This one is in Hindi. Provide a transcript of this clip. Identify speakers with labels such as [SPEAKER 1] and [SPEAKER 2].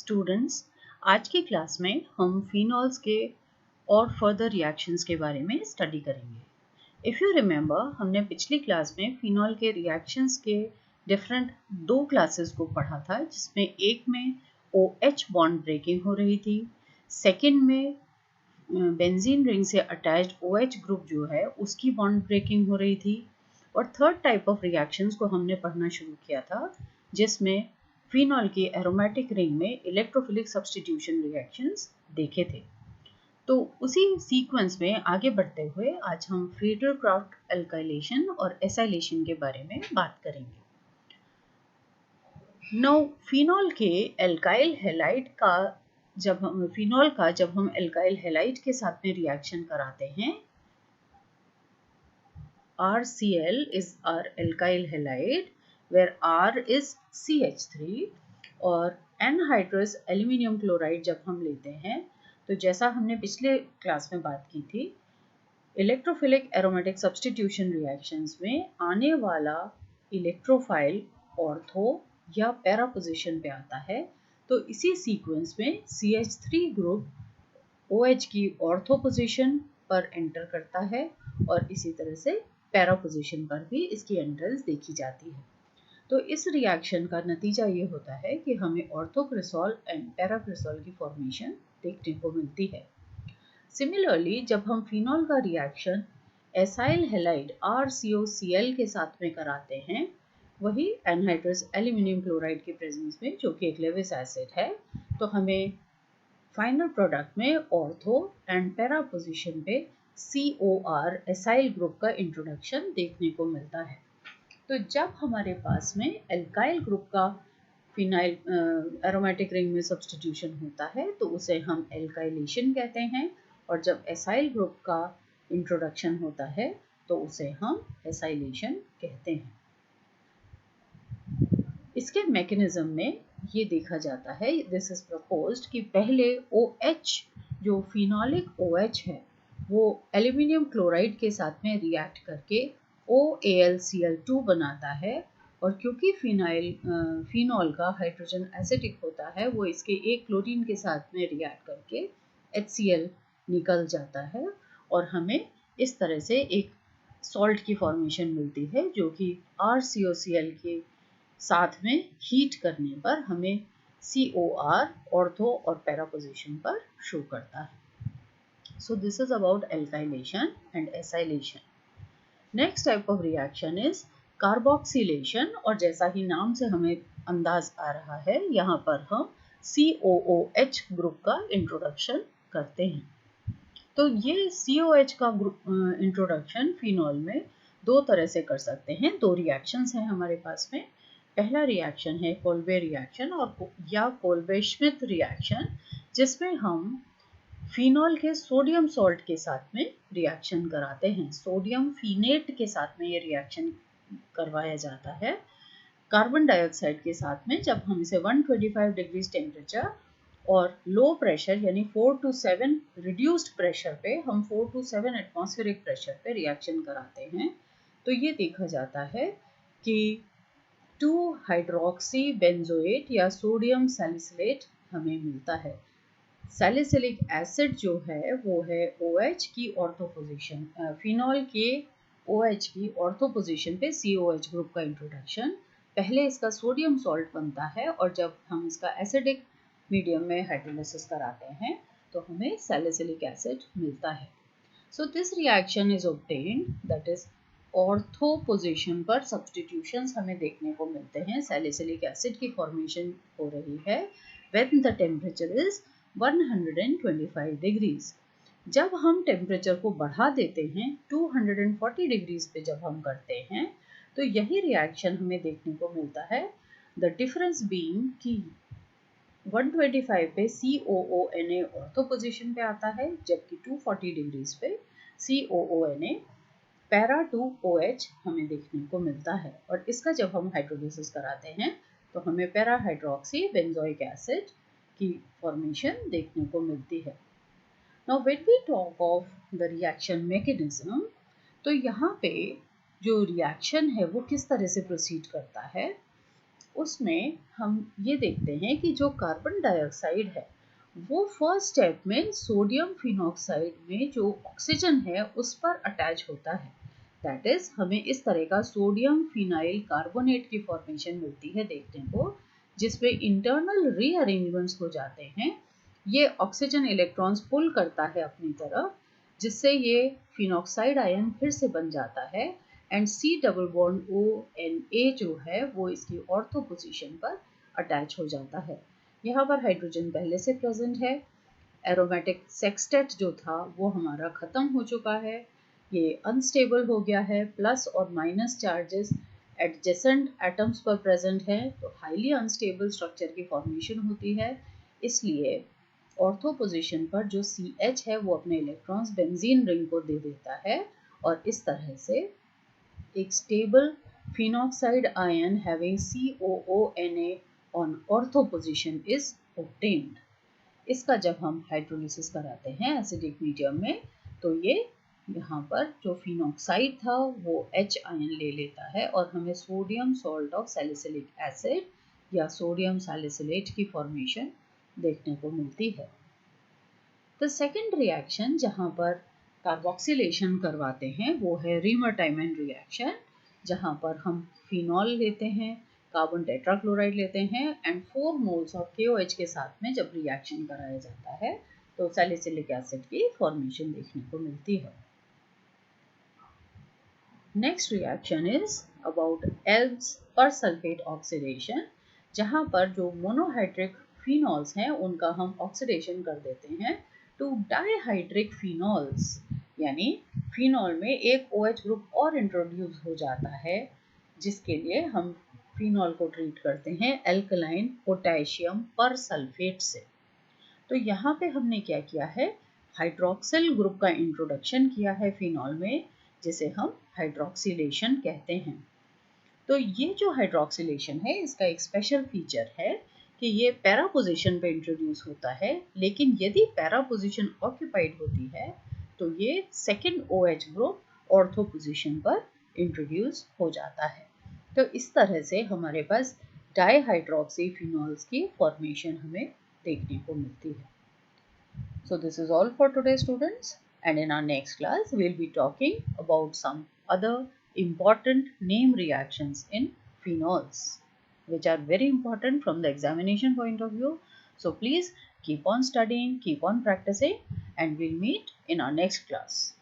[SPEAKER 1] स्टूडेंट्स, आज की क्लास में हम फिनॉल्स के और फर्दर रिएक्शंस के बारे में स्टडी करेंगे। इफ़ यू रिमेंबर, हमने पिछली क्लास में फिनॉल के रिएक्शंस के डिफरेंट दो क्लासेस को पढ़ा था, जिसमें एक में OH बॉन्ड ब्रेकिंग हो रही थी, सेकेंड में बेंजीन रिंग से अटैच्ड OH ग्रुप जो है उसकी बॉन्ड ब्रेकिंग हो रही थी, और थर्ड टाइप ऑफ रिएक्शंस को हमने पढ़ना शुरू किया था, जिसमें फिनॉल की एरोमेटिक रिंग में इलेक्ट्रोफिलिक सब्स्टिट्यूशन रिएक्शंस देखे थे। तो उसी सीक्वेंस में आगे बढ़ते हुए आज हम फ्रीडल-क्राफ्ट एल्काइलेशन और एसाइलेशन के बारे में बात करेंगे। नाउ फिनॉल के एल्काइल हैलाइड का जब हम एल्काइल हैलाइड के साथ में रिएक्शन कराते हैं, RCl is our alkyl halide where R is CH3, और एनहाइड्रस एल्यूमिनियम क्लोराइड जब हम लेते हैं, तो जैसा हमने पिछले क्लास में बात की थी, इलेक्ट्रोफिलिक एरोमेटिक सब्स्टिट्यूशन रिएक्शंस में आने वाला इलेक्ट्रोफाइल ऑर्थो या पैरा पोजीशन पे आता है। तो इसी सीक्वेंस में CH3 ग्रुप OH की ऑर्थो पोजीशन पर एंटर करता है, और इसी तरह से पैरा पोजीशन पर भी इसकी एंट्रेंस देखी जाती है। तो इस रिएक्शन का नतीजा ये होता है कि हमें ऑर्थोक्रिसॉल एंड पैराक्रिसॉल की फॉर्मेशन देखने को मिलती है। सिमिलरली, जब हम फिनॉल का रिएक्शन एसाइल हैलाइड RCOCl के साथ में कराते हैं, वही एनहाइड्रस एल्यूमिनियम क्लोराइड के प्रेजेंस में, जो कि एक लेविस एसिड है, तो हमें फाइनल प्रोडक्ट में ऑर्थो एंड पैरा पोजीशन पे COR एसाइल ग्रुप का इंट्रोडक्शन देखने को मिलता है। तो जब हमारे पास में एल्काइल ग्रुप का फिनाइल एरोमेटिक रिंग में सब्स्टिट्यूशन होता है, तो उसे हम एल्काइलेशन कहते हैं, और जब एसाइल ग्रुप का इंट्रोडक्शन होता है तो उसे हम एसाइलेशन कहते हैं। इसके मैकेनिज्म में ये देखा जाता है, दिस इज प्रपोज्ड, कि पहले OH जो फिनॉलिक OH है वो एल्यूमिनियम क्लोराइड के साथ में रिएक्ट करके OAlCl2 बनाता है, और क्योंकि फिनॉल का हाइड्रोजन एसिडिक होता है, वो इसके एक क्लोरीन के साथ में रिएक्ट करके HCl निकल जाता है, और हमें इस तरह से एक सॉल्ट की फॉर्मेशन मिलती है, जो कि RCOCl के साथ में हीट करने पर हमें COR ऑर्थो और पैरा पोजीशन पर शो करता है। So this is about alkylation and acylation. Next type of reaction is carboxylation, और जैसा ही नाम से हमें अंदाज आ रहा है, यहाँ पर हम COOH ग्रुप का इंट्रोडक्शन करते हैं। तो ये COH का इंट्रोडक्शन फिनॉल में दो तरह से कर सकते हैं। दो रिएक्शंस हैं हमारे पास में। पहला रिएक्शन है कोल्बे रिएक्शन या कोल्बे श्मिट रिएक्शन, जिसमें हम फिनॉल के सोडियम सॉल्ट के साथ में रिएक्शन कराते हैं। सोडियम फिनेट के साथ में ये रिएक्शन करवाया जाता है कार्बन डाइऑक्साइड के साथ में, जब हम इसे 125 डिग्री टेम्परेचर और लो प्रेशर यानी 4 to 7 रिड्यूस्ड प्रेशर पे, हम 4 to 7 एटमॉस्फेरिक प्रेशर पे रिएक्शन कराते हैं, तो ये देखा जाता है कि 2 हाइड्रोक्सी बेंजोएट या सोडियम सैलिसिलेट हमें मिलता है। सैलिसिलिक एसिड जो है वो है OH की ऑर्थो पोजीशन, फिनॉल के OH की ऑर्थो पोजीशन पे COH ग्रुप का इंट्रोडक्शन। पहले इसका सोडियम सॉल्ट बनता है, और जब हम इसका एसिडिक मीडियम में हाइड्रोलाइसिस कराते हैं तो हमें सैलिसिलिक एसिड मिलता है। So this reaction is obtained, that is ortho position पर सब्स्टिट्यूशंस हमें देखने को मिलते हैं। सैलिसिलिक एसिड की फॉर्मेशन हो रही है when the temperature is 125 degrees. जब हम टेम्परेचर को बढ़ा देते हैं 240 डिग्रीज पे जब हम करते हैं, तो यही रिएक्शन हमें देखने को मिलता है। द डिफरेंस बीइंग कि 125 पे COONA ऑर्थो पोजीशन पे आता है, जबकि 240 डिग्रीज पे COONA पैरा टू OH हमें देखने को मिलता है, और इसका जब हम हाइड्रोलाइसिस कराते हैं तो हमें पैरा हाइड्रोक्सी बेंजोइक एसिड की फॉर्मेशन देखने को मिलती है। Now when we talk of the reaction mechanism, तो यहाँ पे जो रिएक्शन है वो किस तरह से प्रोसीड करता है। उसमें हम ये देखते हैं कि जो कार्बन डाइऑक्साइड है वो फर्स्ट स्टेप में सोडियम फिनॉक्साइड में जो ऑक्सीजन है उस पर अटैच होता है। दैट इज हमें इस तरह का सोडियम फिनाइल कार्बोनेट की फॉर्मेशन मिलती है देखने को, जिसमें इंटरनल रीअरेंजमेंट्स हो जाते हैं। ये ऑक्सीजन इलेक्ट्रॉन्स पुल करता है अपनी तरफ, जिससे ये फिनॉक्साइड आयन फिर से बन जाता है and C double bond O N A जो है वो इसकी ऑर्थो पोजीशन पर अटैच हो जाता है। यहाँ पर हाइड्रोजन पहले से प्रेजेंट है। एरोमेटिक सेक्सटेट जो था वो हमारा ख़त्म हो चुका है, ये अनस्टेबल हो गया है। प्लस और माइनस चार्जेस एडजेसेंट एटम्स पर प्रेजेंट है, तो हाईली अनस्टेबल स्ट्रक्चर की फॉर्मेशन होती है। इसलिए ऑर्थो पोजीशन पर जो CH है वो अपने इलेक्ट्रॉन्स बेंजीन रिंग को दे देता है और इस तरह से एक stable phenoxide ion having COONA on ortho position is obtained। इसका जब हम हाइड्रोलिसिस कराते हैं एसिडिक मीडियम में, तो ये यहाँ पर जो फिनॉक्साइड था वो H आयन ले लेता है और हमें sodium salt of salicylic acid या सोडियम सैलिसिलेट की फॉर्मेशन देखने को मिलती है। द सेकेंड रिएक्शन जहाँ पर कार्बोक्सिलेशन करवाते हैं वो है रीमर-टाइमन रिएक्शन, जहाँ पर हम फिनॉल लेते हैं, कार्बन टेट्राक्लोराइड लेते हैं एंड 4 मोल्स ऑफ KOH के साथ में जब रिएक्शन कराया जाता है तो सैलिसिलिक एसिड की फॉर्मेशन देखने को मिलती है। Next reaction is about Elbs persulfate oxidation, जहाँ पर जो मोनोहाइड्रिक फिनॉल्स हैं उनका हम ऑक्सीडेशन कर देते हैं टू डाइहाइड्रिक फिनॉल्स, यानी फिनॉल में एक OH ग्रुप और इंट्रोड्यूस हो जाता है, जिसके लिए हम फिनॉल को ट्रीट करते हैं एल्कलाइन पोटेशियम परसल्फेट से। तो यहाँ पे हमने क्या किया है, हाइड्रोक्सिल ग्रुप का इंट्रोडक्शन किया है फिनॉल में, जिसे हम हाइड्रोक्सिलेशन कहते हैं। तो ये जो हाइड्रोक्सिलेशन है इसका एक स्पेशल फीचर है कि ये पैरा पोजीशन पे इंट्रोड्यूस होता है, लेकिन यदि पैरा पोजीशन ऑक्यूपाइड होती है तो ये second OH group ortho position पर इंट्रोड्यूस हो जाता है। तो इस तरह से हमारे पास डाइहाइड्रोक्सी फिनॉल्स की फॉर्मेशन हमें देखने को मिलती है। So this is all for today, students, and in our next class we'll be talking about some other important name reactions in phenols, which are very important from the examination point of view. So please keep on studying, keep on practicing, and we'll meet in our next class.